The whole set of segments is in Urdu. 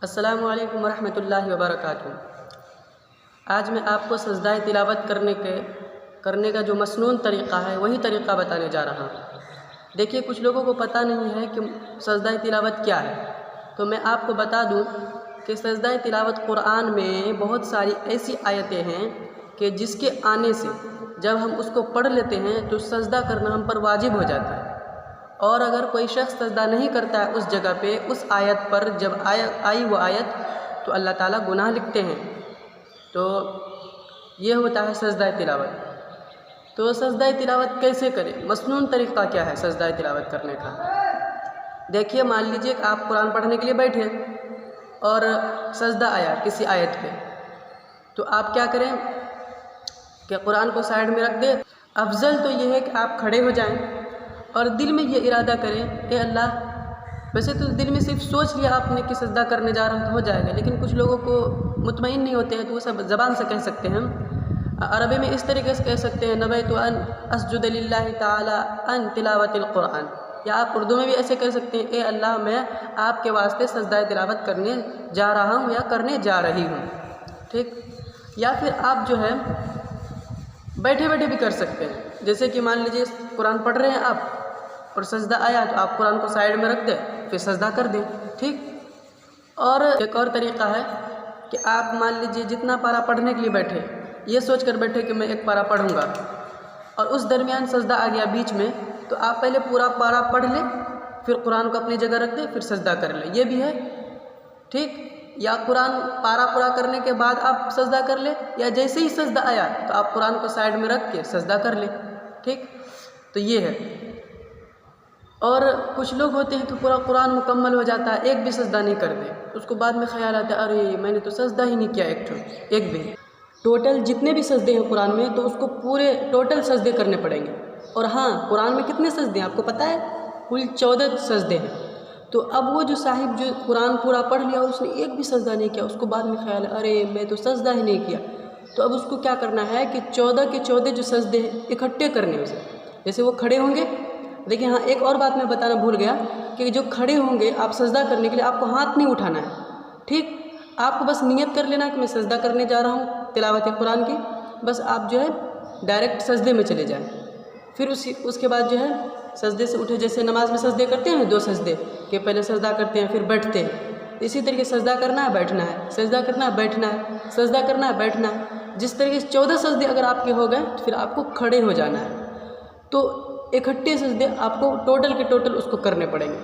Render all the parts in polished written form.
السلام علیکم ورحمۃ اللہ وبرکاتہ۔ آج میں آپ کو سجدہ تلاوت کرنے کا جو مسنون طریقہ ہے وہی طریقہ بتانے جا رہا ہوں۔ دیکھیے، کچھ لوگوں کو پتہ نہیں ہے کہ سجدہ تلاوت کیا ہے، تو میں آپ کو بتا دوں کہ سجدہ تلاوت قرآن میں بہت ساری ایسی آیتیں ہیں کہ جس کے آنے سے جب ہم اس کو پڑھ لیتے ہیں تو سجدہ کرنا ہم پر واجب ہو جاتا ہے، اور اگر کوئی شخص سجدہ نہیں کرتا ہے اس جگہ پہ اس آیت پر جب آئی وہ آیت تو اللہ تعالیٰ گناہ لکھتے ہیں۔ تو یہ ہوتا ہے سجدہ تلاوت۔ تو سجدہ تلاوت کیسے کریں، مسنون طریقہ کیا ہے سجدہ تلاوت کرنے کا؟ دیکھیے، مان لیجیے کہ آپ قرآن پڑھنے کے لیے بیٹھے اور سجدہ آیا کسی آیت پہ، تو آپ کیا کریں کہ قرآن کو سائیڈ میں رکھ دیں۔ افضل تو یہ ہے کہ آپ کھڑے ہو جائیں اور دل میں یہ ارادہ کریں کہ اللہ، ویسے تو دل میں صرف سوچ لیا آپ نے کہ سجدہ کرنے جا رہا ہوں تو ہو جائے گا، لیکن کچھ لوگوں کو مطمئن نہیں ہوتے ہیں تو وہ سب زبان سے کہہ سکتے ہیں۔ عربی میں اس طریقے سے کہہ سکتے ہیں نویت ان اسجد للہ تعالی ان تلاوت القرآن، یا آپ اردو میں بھی ایسے کہہ سکتے ہیں، اے اللہ، میں آپ کے واسطے سجدہ تلاوت کرنے جا رہا ہوں یا کرنے جا رہی ہوں، ٹھیک؟ یا پھر آپ جو ہے بیٹھے بیٹھے بھی کر سکتے ہیں، جیسے کہ مان لیجیے قرآن پڑھ رہے ہیں آپ اور سجدہ آیا تو آپ قرآن کو سائیڈ میں رکھ دیں پھر سجدہ کر دیں، ٹھیک؟ اور ایک اور طریقہ ہے کہ آپ مان لیجیے جتنا پارہ پڑھنے کے لیے بیٹھے، یہ سوچ کر بیٹھے کہ میں ایک پارہ پڑھوں گا، اور اس درمیان سجدہ آ گیا بیچ میں، تو آپ پہلے پورا پارہ پڑھ لیں پھر قرآن کو اپنی جگہ رکھ دیں پھر سجدہ کر لیں، یہ بھی ہے، ٹھیک؟ یا قرآن پارہ پورا کرنے کے بعد آپ سجدہ کر لیں، یا جیسے ہی سجدہ آیا تو آپ قرآن کو سائیڈ میں رکھ کے سجدہ کر لیں، ٹھیک؟ تو یہ ہے۔ اور کچھ لوگ ہوتے ہیں کہ پورا قرآن مکمل ہو جاتا ہے، ایک بھی سجدہ نہیں کرتے، اس کو بعد میں خیال آتا ہے ارے میں نے تو سجدہ ہی نہیں کیا ایک بھی۔ ٹوٹل جتنے بھی سجدے ہیں قرآن میں تو اس کو پورے ٹوٹل سجدے کرنے پڑیں گے، اور ہاں، قرآن میں کتنے سجدے ہیں آپ کو پتہ ہے؟ کل 14 سجدے ہیں۔ تو اب وہ جو صاحب جو قرآن پورا پڑھ لیا اور اس نے ایک بھی سجدہ نہیں کیا، اس کو بعد میں خیال ہے ارے میں تو سجدہ ہی نہیں کیا، تو اب اس کو کیا کرنا ہے کہ 14 کے 14 جو سجدے ہیں اکٹھے کرنے اسے، جیسے وہ کھڑے ہوں گے۔ لیکن ہاں، ایک اور بات میں بتانا بھول گیا کہ جو کھڑے ہوں گے آپ سجدہ کرنے کے لیے آپ کو ہاتھ نہیں اٹھانا ہے، ٹھیک؟ آپ کو بس نیت کر لینا کہ میں سجدہ کرنے جا رہا ہوں تلاوت قرآن کی، بس آپ جو ہے ڈائریکٹ سجدے میں چلے جائیں، پھر اس کے بعد جو ہے سجدے سے اٹھے، جیسے نماز میں سجدے کرتے ہیں 2 سجدے کہ پہلے سجدہ کرتے ہیں پھر بیٹھتے ہیں، اسی طریقے سجدہ کرنا ہے بیٹھنا ہے، سجدہ کرنا ہے بیٹھنا ہے، سجدہ کرنا ہے بیٹھنا ہے، جس طریقے سے 14 سجدے اگر آپ کے ہو گئے تو پھر آپ کو کھڑے ہو جانا ہے، تو اکٹھے سجدے آپ کو ٹوٹل کے ٹوٹل اس کو کرنے پڑیں گے،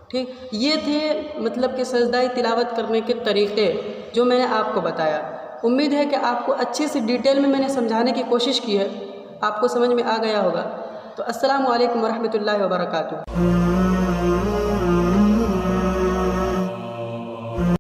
ٹھیک؟ یہ تھے مطلب کہ سجدہ تلاوت کرنے کے طریقے جو میں نے آپ کو بتایا۔ امید ہے کہ آپ کو اچھے سے ڈیٹیل میں نے سمجھانے کی کوشش کی ہے، آپ کو سمجھ میں آ گیا ہوگا۔ تو السلام علیکم ورحمۃ اللہ وبرکاتہ۔